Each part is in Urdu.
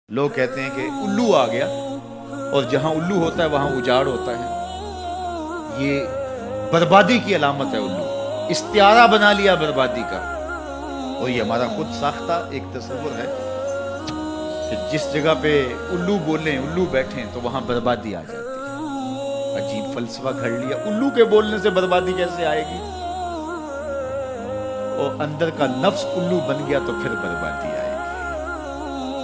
لوگ کہتے ہیں کہ الو آ گیا اور جہاں الو ہوتا ہے وہاں اجاڑ ہوتا ہے. یہ بربادی کی علامت ہے. الو استعارہ بنا لیا بربادی کا. اور یہ ہمارا خود ساختہ ایک تصور ہے کہ جس جگہ پہ الو بولیں، الو بیٹھیں تو وہاں بربادی آ جاتی ہے. عجیب فلسفہ گھڑ لیا. الو کے بولنے سے بربادی کیسے آئے گی؟ اور اندر کا نفس الو بن گیا تو پھر بربادی آئے گی.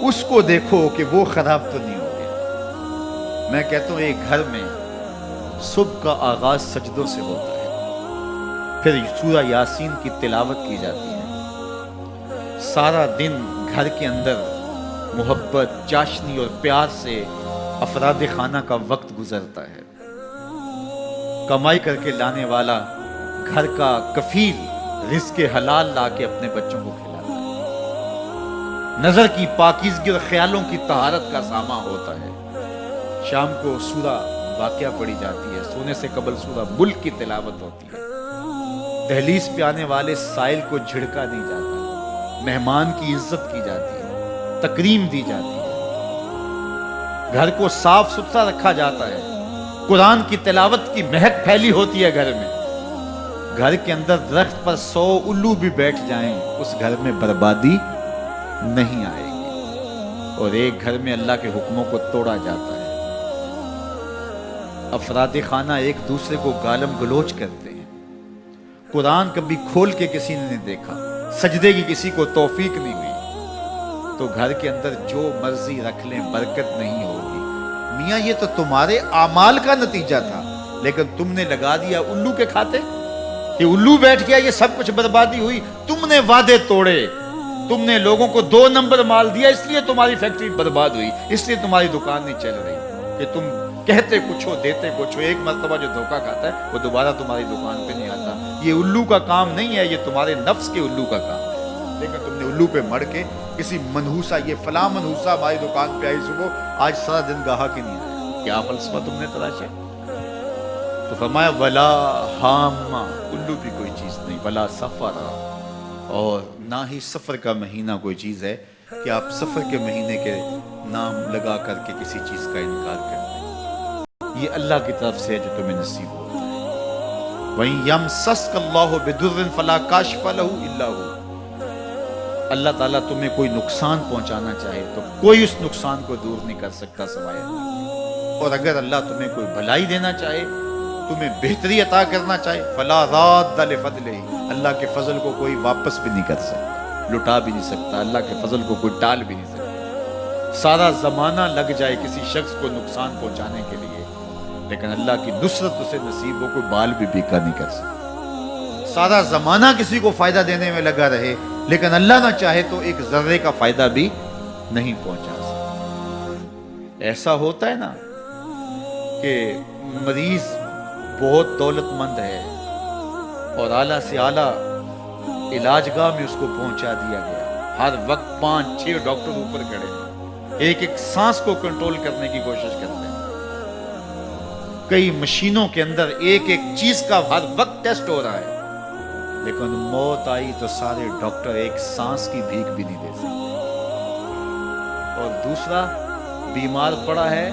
اس کو دیکھو کہ وہ خراب تو نہیں ہو گیا. میں کہتا ہوں ایک گھر میں صبح کا آغاز سجدوں سے ہوتا ہے، پھر سورہ یاسین کی تلاوت کی جاتی ہے. سارا دن گھر کے اندر محبت، چاشنی اور پیار سے افراد خانہ کا وقت گزرتا ہے. کمائی کر کے لانے والا گھر کا کفیل رزق حلال لا کے اپنے بچوں کو کھلاتا ہے. نظر کی پاکیزگی اور خیالوں کی طہارت کا سامان ہوتا ہے. شام کو سورہ واقعہ پڑھی جاتی ہے، سونے سے قبل سورہ ملک کی تلاوت ہوتی ہے. دہلیز پہ آنے والے سائل کو جھڑکا نہیں جاتا، مہمان کی عزت کی جاتی ہے، تکریم دی جاتی ہے. گھر کو صاف ستھرا رکھا جاتا ہے. قرآن کی تلاوت کی مہک پھیلی ہوتی ہے گھر میں. گھر کے اندر درخت پر 100 الو بھی بیٹھ جائیں اس گھر میں بربادی نہیں آئے گی. اور ایک گھر میں اللہ کے حکموں کو توڑا جاتا ہے. افراد خانہ ایک دوسرے کو گالم گلوچ کرتے ہیں. قرآن کبھی کھول کے کسی نے نہیں دیکھا، سجدے کی کسی کو توفیق نہیں ہوئی. تو گھر کے اندر جو مرضی رکھ لیں برکت نہیں ہوگی. میاں یہ تو تمہارے اعمال کا نتیجہ تھا، لیکن تم نے لگا دیا الو کے کھاتے کہ الو بیٹھ گیا، یہ سب کچھ بربادی ہوئی. تم نے وعدے توڑے، تم نے لوگوں کو 2 نمبر مال دیا، اس لیے تمہاری فیکٹری برباد ہوئی، اس لیے تمہاری دکان نہیں چل رہی. کہ تم کہتے کچھ ہو دیتے کچھ ہو. ایک مرتبہ جو دھوکہ کھاتا ہے وہ دوبارہ تمہاری دکان پہ نہیں آتا. یہ الو کا کام نہیں ہے، یہ تمہارے نفس کے الو کا کام ہے. لیکن تم نے الو پہ مڑ کے کسی منحوسہ، یہ فلاں منحوسہ ہماری دکان پہ آئی صبح، آج سارا دن گاہک ہی نہیں آیا. کیا فلسفہ تم نے تراشا؟ تو فرمایا ولا حامہ، الو بھی کوئی چیز نہیں، ولا سفر، اور نہ ہی سفر کا مہینہ کوئی چیز ہے کہ آپ سفر کے مہینے کے نام لگا کر کے کسی چیز کا انکار کرتے ہیں. یہ اللہ کی طرف سے ہے جو تمہیں نصیب ہوتا ہے. وَإِن يَمْسَسْكَ اللَّهُ بِضُرٍّ فَلَا كَاشِفَ لَهُ إِلَّا هُوَ. اللہ تعالیٰ تمہیں کوئی نقصان پہنچانا چاہے تو کوئی اس نقصان کو دور نہیں کر سکتا سوائے اللہ. اور اگر اللہ تمہیں کوئی بھلائی دینا چاہے، تمہیں بہتری عطا کرنا چاہے، فَلَا رَادَّ لِفَضْلِهِ، اللہ کے فضل کو کوئی واپس بھی نہیں کر سکتا، لٹا بھی نہیں سکتا. اللہ کے فضل کو کوئی ٹال بھی نہیں سکتا. سارا زمانہ لگ جائے کسی شخص کو نقصان پہنچانے کے لیے، لیکن اللہ کی نصرت اسے نصیب ہو، کوئی بال بھی بیکا نہیں کر سکتا. سارا زمانہ کسی کو فائدہ دینے میں لگا رہے، لیکن اللہ نہ چاہے تو ایک ذرے کا فائدہ بھی نہیں پہنچا سکتا. ایسا ہوتا ہے نا کہ مریض بہت دولت مند ہے اور اعلیٰ سے اعلیٰ علاج گاہ میں اس کو پہنچا دیا گیا. ہر وقت 5-6 ڈاکٹر اوپر کھڑے ہیں، ایک ایک سانس کو کنٹرول کرنے کی کوشش کرتے ہیں. کئی مشینوں کے اندر ایک ایک چیز کا ہر وقت ٹیسٹ ہو رہا ہے، لیکن موت آئی تو سارے ڈاکٹر ایک سانس کی بھیک بھی نہیں دے سکتے. اور دوسرا بیمار پڑا ہے،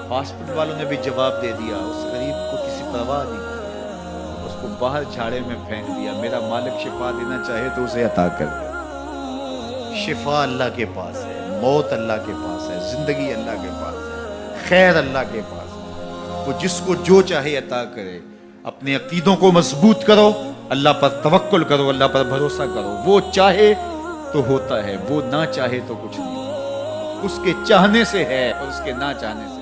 ہاسپٹل والوں نے بھی جواب دے دیا، اس غریب کو کسی پرواہ نہیں کی، اس کو باہر جھاڑے میں پھینک دیا. میرا مالک شفا دینا چاہے تو اسے عطا کر دے. شفا اللہ کے پاس ہے، موت اللہ کے پاس ہے، زندگی اللہ کے پاس ہے، خیر اللہ کے پاس ہے. وہ جس کو جو چاہے عطا کرے. اپنے عقیدوں کو مضبوط کرو، اللہ پر توکل کرو، اللہ پر بھروسہ کرو. وہ چاہے تو ہوتا ہے، وہ نہ چاہے تو کچھ نہیں. اس کے چاہنے سے ہے اور اس کے نہ چاہنے سے